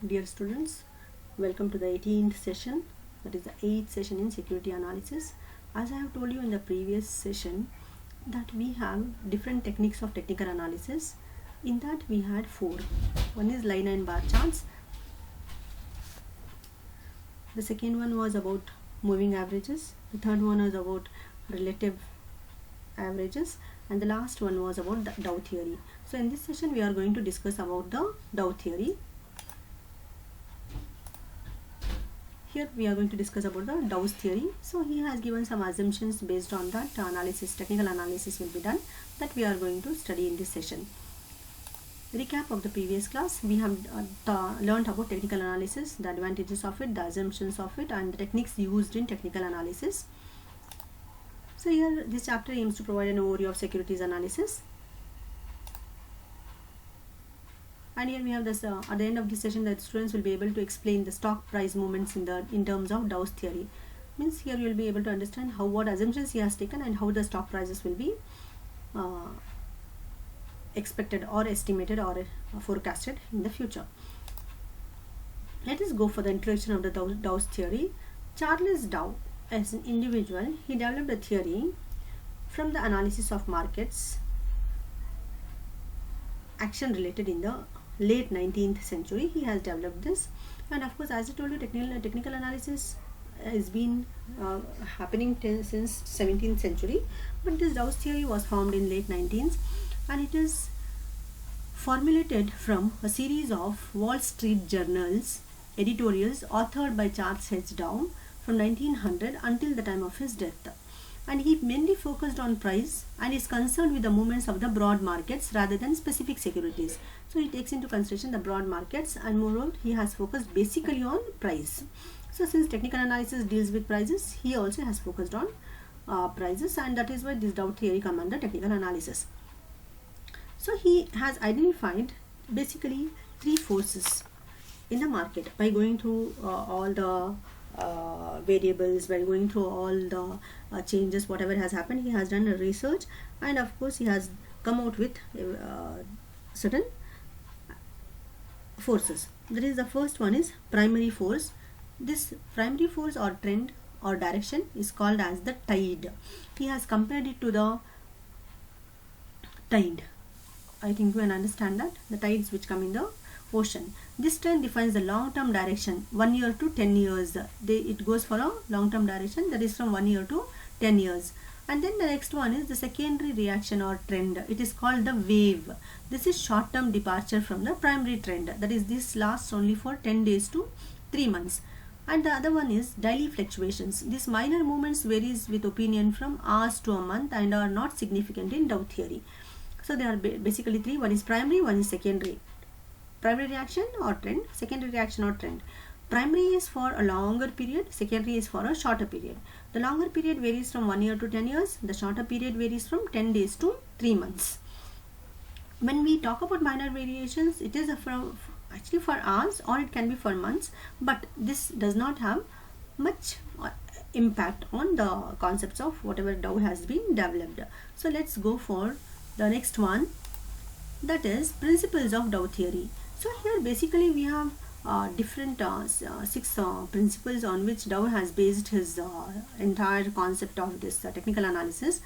Dear students, welcome to the 18th session, that is the 8th session in security analysis. As I have told you in the previous session that we have different techniques of technical analysis. In that we had four. One is line and bar charts. The second one was about moving averages. The third one was about relative averages, and the last one was about the Dow theory. So in this session we are going to discuss about the Dow theory. Here we are going to discuss about the Dow's theory. So he has given some assumptions. Based on that technical analysis will be done, that we are going to study in this session. Recap of the previous class, we have learned about technical analysis, the advantages of it, the assumptions of it, and the techniques used in technical analysis. So here this chapter aims to provide an overview of securities analysis. And here we have this at the end of this session that students will be able to explain the stock price movements in terms of Dow's theory. Means here you will be able to understand what assumptions he has taken and how the stock prices will be expected or estimated or forecasted in the future. Let us go for the introduction of the Dow's theory. Charles Dow, as an individual, he developed a theory from the analysis of markets action related in the late 19th century. He has developed this, and of course, as I told you, technical analysis has been happening since 17th century, but this Dow's theory was formed in late 19th, and it is formulated from a series of Wall Street Journal's editorials authored by Charles H. Dow from 1900 until the time of his death. And he mainly focused on price and is concerned with the movements of the broad markets rather than specific securities. So he takes into consideration the broad markets, and moreover he has focused basically on price. So since technical analysis deals with prices, he also has focused on prices, and that is why this Dow theory comes under technical analysis. So he has identified basically three forces in the market by going through all the variables, by going through all the changes, whatever has happened. He has done a research, and of course he has come out with certain forces. That is, the first one is primary force. This primary force or trend or direction is called as the tide. He has compared it to the tide. I think you can understand that the tides which come in the ocean. This trend defines the long-term direction, 1 year to 10 years. It goes for a long-term direction, that is from 1 year to 10 years. And then the next one is the secondary reaction or trend. It is called the wave. This is short-term departure from the primary trend. That is, this lasts only for 10 days to 3 months. And the other one is daily fluctuations. These minor movements varies with opinion from hours to a month and are not significant in Dow theory. So there are basically three. One is primary, one is secondary. Primary reaction or trend, secondary reaction or trend. Primary is for a longer period, secondary is for a shorter period. The longer period varies from 1 year to 10 years. The shorter period varies from 10 days to 3 months. When we talk about minor variations, it is actually for hours or it can be for months, but this does not have much impact on the concepts of whatever Dow has been developed. So let's go for the next one, that is principles of Dow theory. So here basically we have different 6 principles on which Dow has based his entire concept of this technical analysis.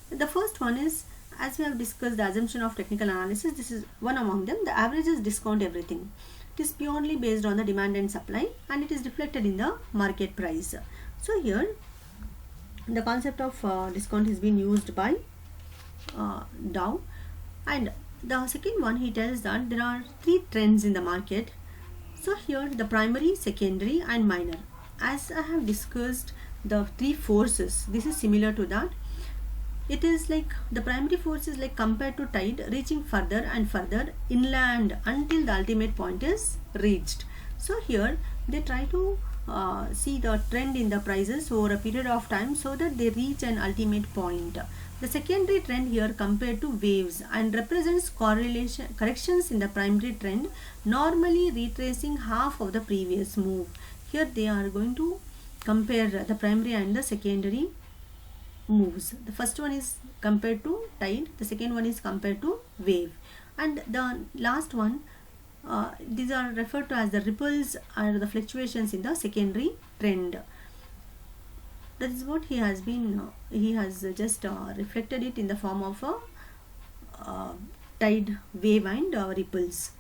The first one is, as we have discussed, the assumption of technical analysis. This is one among them. The averages discount everything. It is purely based on the demand and supply, and it is reflected in the market price. So here the concept of discount has been used by Dow. And the second one, he tells that there are 3 trends in the market. So here the primary, secondary and minor. As I have discussed the 3 forces, this is similar to that. It is like the primary force is like compared to tide, reaching further and further inland until the ultimate point is reached. So here they try to see the trend in the prices over a period of time so that they reach an ultimate point. The secondary trend here compared to waves and represents corrections in the primary trend, normally retracing half of the previous move. Here they are going to compare the primary and the secondary moves. The first one is compared to tide, the second one is compared to wave, and the last one These are referred to as the ripples or the fluctuations in the secondary trend. That is what he has been, he has just reflected it in the form of a tide wave and ripples.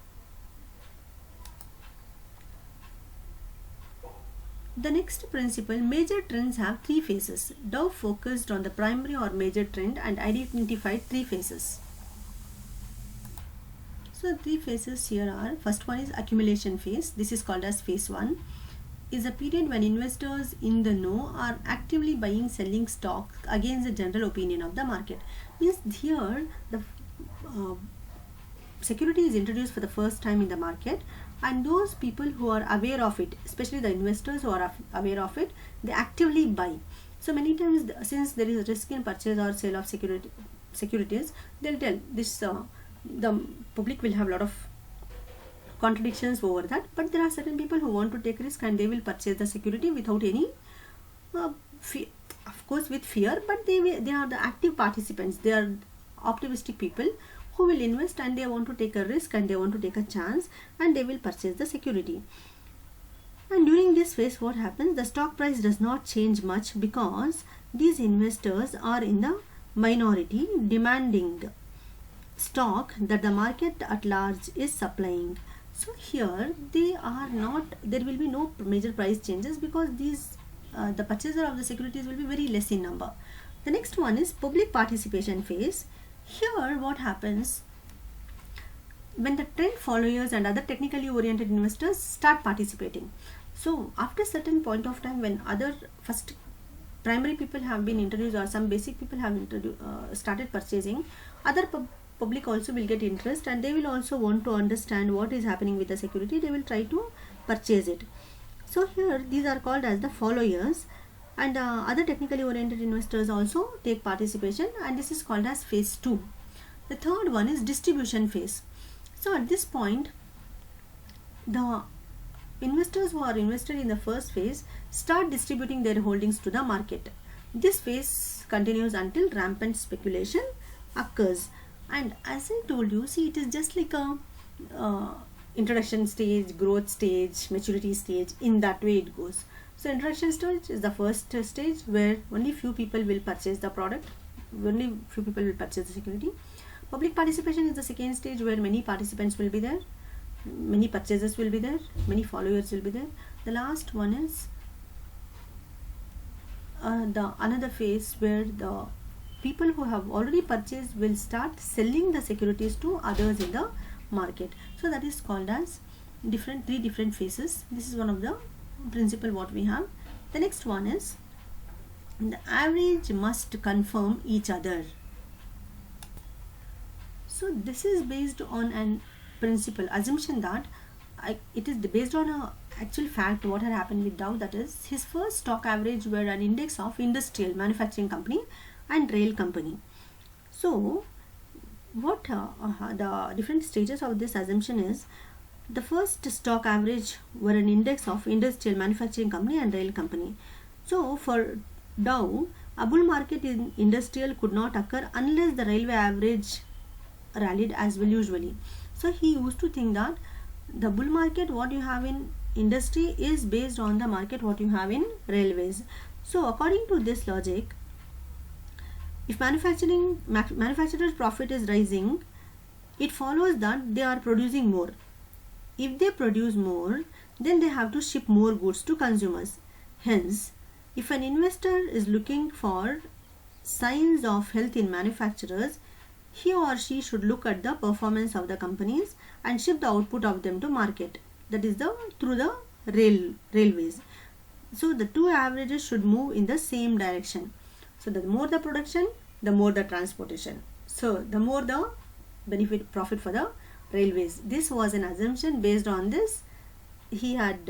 The next principle, major trends have three phases. Dow focused on the primary or major trend and identified three phases. So three phases here are, first one is accumulation phase. This is called as phase 1. Is a period when investors in the know are actively buying, selling stock against the general opinion of the market. Means here the security is introduced for the first time in the market, and those people who are aware of it, especially the investors who are aware of it, they actively buy. So many times, since there is a risk in purchase or sale of securities, they'll tell this, the public will have a lot of contradictions over that, but there are certain people who want to take risk and they will purchase the security without any fear, of course with fear, but they are the active participants. They are optimistic people who will invest and they want to take a risk and they want to take a chance and they will purchase the security. And during this phase, what happens? The stock price does not change much because these investors are in the minority, demanding stock that the market at large is supplying. So here they are not, there will be no major price changes because these the purchaser of the securities will be very less in number. The next one is public participation phase. Here what happens, when the trend followers and other technically oriented investors start participating. So after a certain point of time, when other first primary people have been introduced or some basic people have started purchasing, other public also will get interest and they will also want to understand what is happening with the security. They will try to purchase it. So here these are called as the followers, and other technically oriented investors also take participation, and this is called as phase 2. The third one is distribution phase. So at this point, the investors who are invested in the first phase start distributing their holdings to the market. This phase continues until rampant speculation occurs. And as I told you, see, it is just like a introduction stage, growth stage, maturity stage. In that way it goes. So introduction stage is the first stage where only few people will purchase the product, only few people will purchase the security. Public participation is the second stage where many participants will be there, many purchasers will be there, many followers will be there. The last one is the another phase where the people who have already purchased will start selling the securities to others in the market. So that is called as three different phases. This is one of the principle what we have. The next one is the average must confirm each other. So this is based on an principle assumption that it is based on a actual fact what had happened with Dow. That is, his first stock average were an index of industrial manufacturing company and rail company. So what the different stages of this assumption is, the first stock average were an index of industrial manufacturing company and rail company. So for Dow, a bull market in industrial could not occur unless the railway average rallied as well usually. So he used to think that the bull market what you have in industry is based on the market what you have in railways. So according to this logic, if manufacturer's profit is rising, it follows that they are producing more. If they produce more, then they have to ship more goods to consumers. Hence, if an investor is looking for signs of health in manufacturers, he or she should look at the performance of the companies and ship the output of them to market. That is through the railways. So the two averages should move in the same direction. So the more the production, the more the transportation. So the more the profit for the railways. This was an assumption. Based on this, he had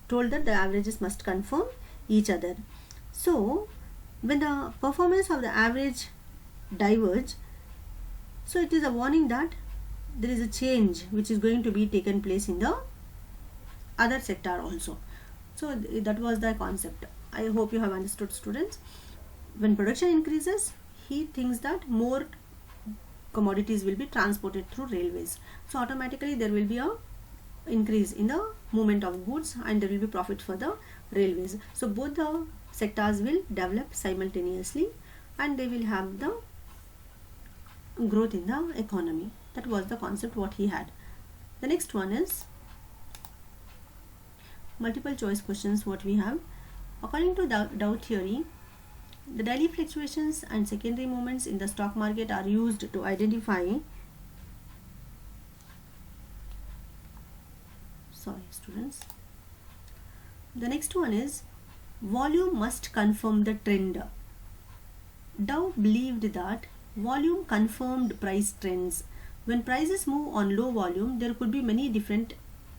told that the averages must confirm each other. So when the performance of the average diverge, so it is a warning that there is a change which is going to be taken place in the other sector also. So that was the concept. I hope you have understood, students. When production increases, he thinks that more commodities will be transported through railways. So automatically there will be a increase in the movement of goods, and there will be profit for the railways. So both the sectors will develop simultaneously and they will have the growth in the economy. That was the concept what he had. The next one is multiple choice questions what we have. According to Dow theory, the daily fluctuations and secondary movements in the stock market are used to identify students. The next one is volume must confirm the trend. Dow believed that volume confirmed price trends. When prices move on low volume, there could be many different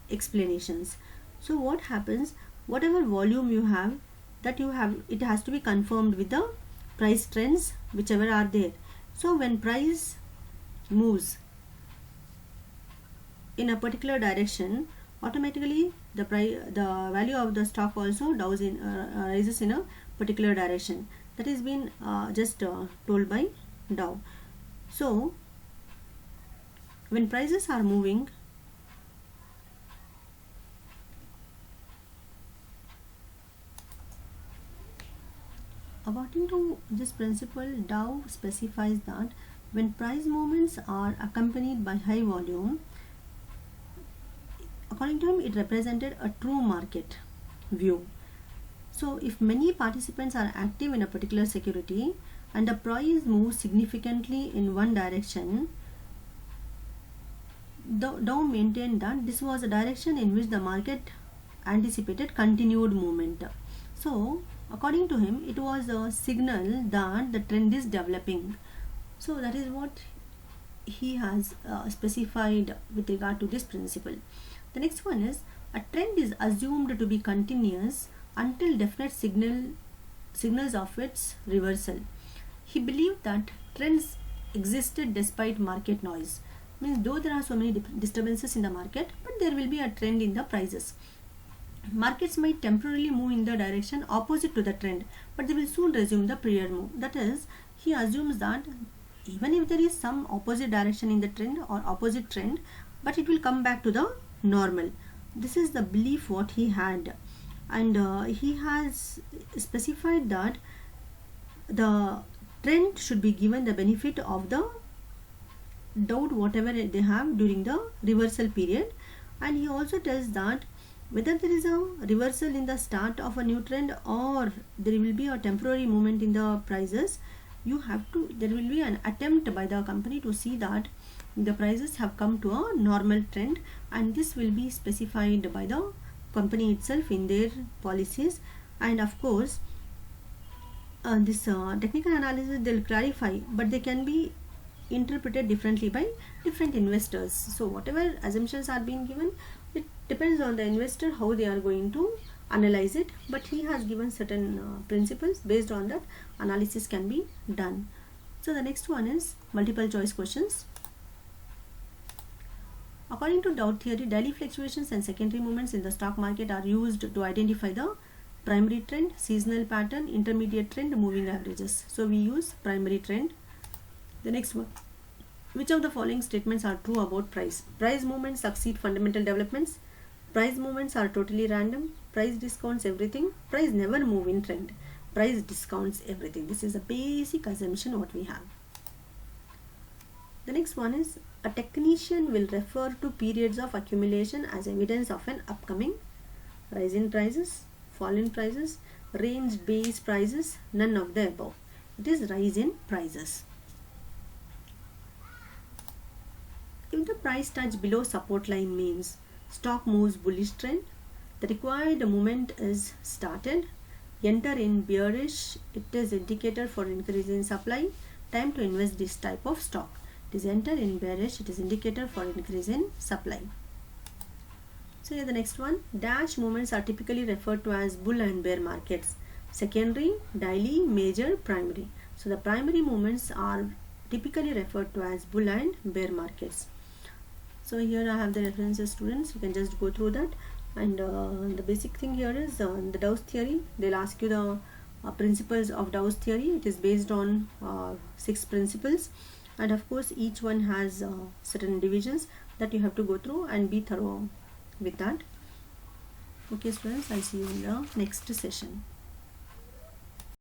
explanations. So what happens, whatever volume you have, it has to be confirmed with the price trends whichever are there. So when price moves in a particular direction, automatically the value of the stock also rises in a particular direction. That is been just told by Dow. So when prices are moving, according to this principle, Dow specifies that when price movements are accompanied by high volume, according to him, it represented a true market view. So if many participants are active in a particular security and the price moves significantly in one direction, Dow maintained that this was a direction in which the market anticipated continued movement. So according to him, it was a signal that the trend is developing. So that is what he has specified with regard to this principle. The next one is a trend is assumed to be continuous until definite signals of its reversal. He believed that trends existed despite market noise. Means though there are so many disturbances in the market, but there will be a trend in the prices. Markets might temporarily move in the direction opposite to the trend, but they will soon resume the prior move. That is, he assumes that even if there is some opposite direction in the trend or opposite trend, but it will come back to the normal. This is the belief what he had, and he has specified that the trend should be given the benefit of the doubt whatever they have during the reversal period. And he also tells that whether there is a reversal in the start of a new trend or there will be a temporary movement in the prices, there will be an attempt by the company to see that the prices have come to a normal trend, and this will be specified by the company itself in their policies. And of course this technical analysis they'll clarify, but they can be interpreted differently by different investors. So whatever assumptions are being given, it depends on the investor how they are going to analyze it, but he has given certain principles. Based on that, analysis can be done. So the next one is multiple choice questions. According to Dow theory, daily fluctuations and secondary movements in the stock market are used to identify the primary trend, seasonal pattern, intermediate trend, moving averages. So we use primary trend. The next one, which of the following statements are true about price? Price movements succeed fundamental developments. Price movements are totally random. Price discounts everything. Price never move in trend. Price discounts everything. This is a basic assumption what we have. The next one is a technician will refer to periods of accumulation as evidence of an upcoming rise in prices, fall in prices, range based prices, none of the above. It is rise in prices. If the price touch below support line means stock moves bullish trend, the required movement is started. Enter in bearish, it is indicator for increase in supply. Time to invest this type of stock. It is enter in bearish, it is indicator for increase in supply. So here the next one, dash movements are typically referred to as bull and bear markets. Secondary, daily, major, primary. So the primary movements are typically referred to as bull and bear markets. So here I have the references, students. You can just go through that. And the basic thing here is the Dow's theory. They'll ask you the principles of Dow's theory. It is based on 6 principles. And of course each one has certain divisions that you have to go through and be thorough with that. Okay students, I'll see you in the next session.